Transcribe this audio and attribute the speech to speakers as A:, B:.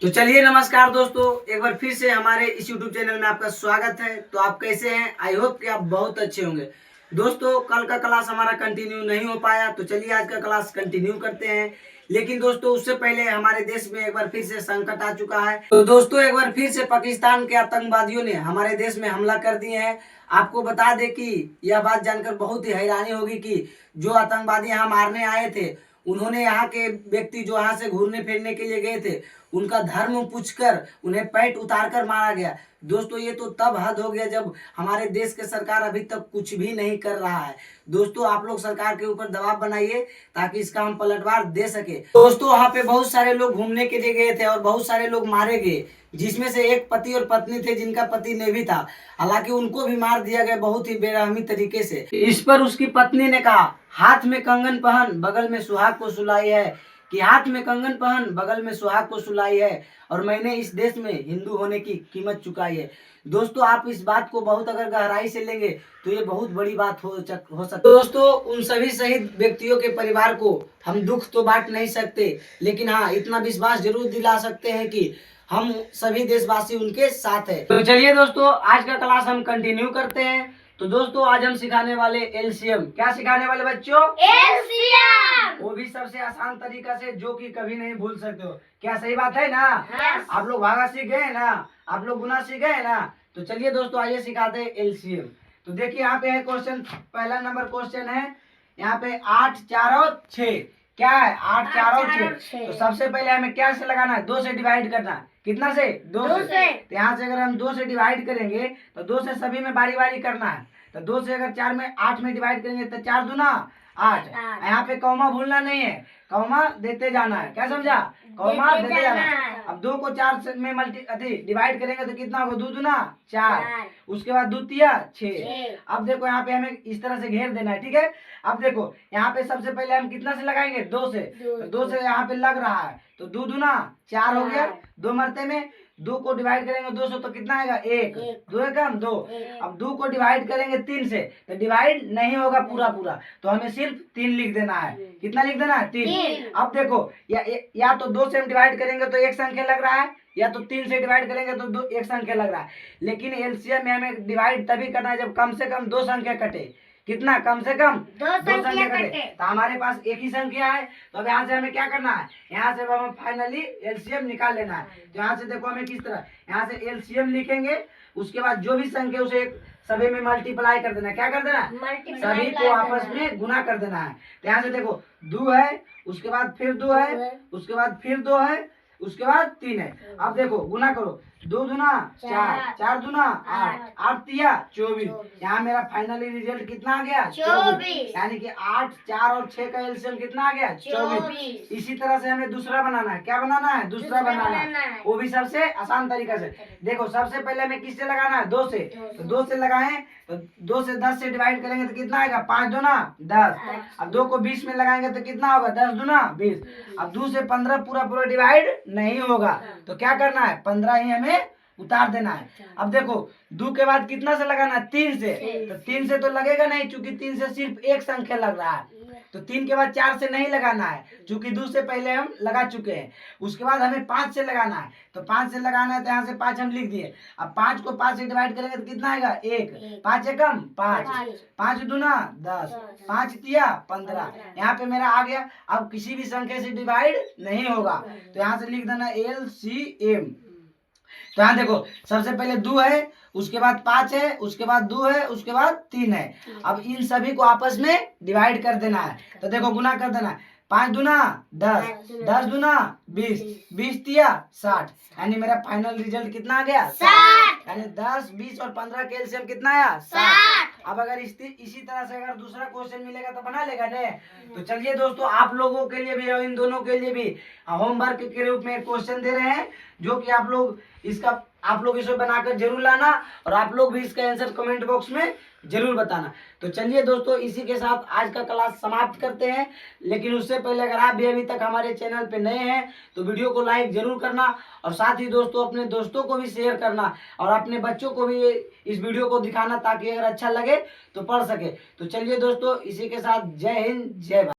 A: तो चलिए नमस्कार दोस्तों, एक बार फिर से हमारे इस YouTube चैनल में आपका स्वागत है। तो आप कैसे हैं? आई होप कि आप बहुत अच्छे होंगे। दोस्तों कल का क्लास हमारा कंटिन्यू नहीं हो पाया, तो चलिए आज का क्लास कंटिन्यू करते हैं। लेकिन दोस्तों उससे पहले हमारे देश में एक बार फिर से संकट आ चुका है। तो दोस्तों एक बार फिर से पाकिस्तान के आतंकवादियों ने हमारे देश में हमला कर दिए हैं। आपको बता दें कि यह बात जानकर बहुत ही हैरानी होगी कि जो आतंकवादी यहाँ मारने आए थे, उन्होंने यहाँ के व्यक्ति जो यहाँ से घूमने फिरने के लिए गए थे, उनका धर्म पूछकर उन्हें पैंट उतार कर मारा गया। दोस्तों ये तो तब हद हो गया जब हमारे देश के सरकार अभी तक कुछ भी नहीं कर रहा है। दोस्तों आप लोग सरकार के ऊपर दबाव बनाइए ताकि इसका हम पलटवार दे सके। दोस्तों वहाँ पे बहुत सारे लोग घूमने के लिए गए थे और बहुत सारे लोग मारे गए, जिसमें से एक पति और पत्नी थे जिनका पति नेवी था। हालांकि उनको भी मार दिया गया बहुत ही बेरहमी तरीके से। इस पर उसकी पत्नी ने कहा, हाथ में कंगन पहन बगल में सुहाग को सुलाई है, कि हाथ में कंगन पहन बगल में सुहाग को सुलाई है, और मैंने इस देश में हिंदू होने की कीमत चुकाई है। दोस्तों आप इस बात को बहुत अगर गहराई से लेंगे तो ये बहुत बड़ी बात हो सकती है। दोस्तों उन सभी शहीद व्यक्तियों के परिवार को हम दुख तो बांट नहीं सकते, लेकिन हाँ इतना विश्वास जरूर दिला सकते हैं कि हम सभी देशवासी उनके साथ है। तो चलिए दोस्तों आज का क्लास हम कंटिन्यू करते हैं। तो दोस्तों आज हम सिखाने वाले एलसीएम। क्या सिखाने वाले बच्चों?
B: एलसीएम।
A: वो भी सबसे आसान तरीका से, जो कि कभी नहीं भूल सकते हो। क्या सही बात है ना?
B: yes.
A: आप लोग भागा सीख गए ना, आप लोग गुना सीख गए ना। तो चलिए दोस्तों आइए सिखाते हैं एलसीएम। तो देखिए यहाँ पे है क्वेश्चन, पहला नंबर क्वेश्चन है यहाँ पे 8, 4 और 6। क्या है? 8, 4 और 6। तो सबसे पहले हमें क्या से लगाना है? 2 से डिवाइड करना है। कितना से? 2 से। तो यहाँ से अगर हम 2 से डिवाइड करेंगे तो 2 से सभी में बारी बारी करना है। तो 2 से अगर 4 में 8 में डिवाइड करेंगे तो 4 दूना 8। यहाँ पे कौमा भूलना नहीं है, कौमा देते जाना है। क्या समझा? कौमा देते जाना है। अब 2 को 4 में डिवाइड करेंगे तो कितना होगा? 2 दूना 4, उसके बाद 2 तिया 6। अब देखो यहाँ पे हमें इस तरह से घेर देना है, ठीक है। अब देखो यहाँ पे सबसे पहले हम कितना से लगाएंगे? 2 से। तो 2 से यहाँ पे लग रहा है तो 2 दूना 4 हो गया। 2 मरते में 2 को डिवाइड करेंगे 2 से तो कितना आएगा? 1। 2 एकम 2। अब 2 को डिवाइड करेंगे 3 से तो डिवाइड नहीं होगा पूरा पूरा, तो हमें सिर्फ 3 लिख देना है। कितना लिख देना है? 3। अब देखो या तो 2 से हम डिवाइड करेंगे तो एक संख्या लग रहा है, या तो 3 से डिवाइड करेंगे तो एक संख्या लग रहा है। लेकिन एलसीएम में हमें डिवाइड तभी करना है जब कम से कम 2 संख्या कटे। कितना? कम से कम 2 संख्या कटे। तो हमारे पास एक ही संख्या है, तो अब यहाँ से हमें क्या करना है? यहाँ से हमें फाइनली एलसीएम निकाल लेना है। तो यहाँ से देखो हमें किस तरह, यहाँ से एलसीएम लिखेंगे, उसके बाद जो भी संख्या उसे सभी में मल्टीप्लाई कर देना है। क्या कर देना है? सभी को आपस में गुना कर देना है। तो यहाँ से देखो 2 है, उसके बाद फिर 2 है, उसके बाद फिर 2 है, उसके बाद 3 है। अब देखो गुना करो, 2 दूना 4, 4 दूना 8, 8 तिया 24। यहाँ मेरा फाइनली रिजल्ट कितना आ गया? 24। यानी कि 8, 4 और 6 का एलसीएम कितना आ गया? 24। इसी तरह से हमें दूसरा बनाना है। क्या बनाना है? दूसरा बनाना है, वो भी सबसे आसान तरीका से। देखो सबसे पहले हमें किससे लगाना है? 2 से। तो 2 से लगाएं तो 2 से 10 से डिवाइड करेंगे तो कितना आएगा? 5 दूना 10। अब 2 को 20 में लगाएंगे तो कितना होगा? 10 दूना 20। अब 2 से 15 पूरा पूरा डिवाइड नहीं होगा, तो क्या करना है? 15 ही हमें उतार देना है। अब देखो 2 के बाद कितना से लगाना है? 3 से। तो 3 से तो लगेगा नहीं, क्योंकि 3 से सिर्फ एक संख्या लग रहा है। तो 3 के बाद 4 से नहीं लगाना है, क्योंकि 2 से पहले हम लगा चुके हैं। उसके बाद हमें 5 से लगाना है। तो 5 से लगाना है तो यहाँ से 5 हम लिख दिए। अब 5 को 5 से डिवाइड करेंगे तो कितना आएगा? 1। 5 एकम 5, 5 दूना 10, 5 तिया 15। यहाँ पे मेरा आ गया। अब किसी भी संख्या से डिवाइड नहीं होगा, तो यहाँ से लिख देना एलसीएम। तो यहाँ देखो सबसे पहले 2 है, उसके बाद 5 है, उसके बाद 2 है, उसके बाद 3 है। अब इन सभी को आपस में डिवाइड कर देना है। तो देखो गुना कर देना है। 5 दूना 10, 10 दूना 20, 20 तिया 60। यानी मेरा फाइनल रिजल्ट कितना आ गया? 60। यानी 10, 20 और 15 का एलसीएम कितना आया? 60। अब अगर इसी तरह से अगर दूसरा क्वेश्चन मिलेगा तो बना लेगा ने। तो चलिए दोस्तों आप लोगों के लिए भी और इन दोनों के लिए भी होमवर्क के रूप में क्वेश्चन दे रहे हैं, जो कि आप लोग इसे बनाकर जरूर लाना, और आप लोग भी इसका आंसर कमेंट बॉक्स में जरूर बताना। तो चलिए दोस्तों इसी के साथ आज का क्लास समाप्त करते हैं। लेकिन उससे पहले अगर आप भी अभी तक हमारे चैनल पे नए हैं तो वीडियो को लाइक जरूर करना, और साथ ही दोस्तों अपने दोस्तों को भी शेयर करना, और अपने बच्चों को भी इस वीडियो को दिखाना, ताकि अगर अच्छा लगे तो पढ़ सके। तो चलिए दोस्तों इसी के साथ जय हिंद, जय भारत।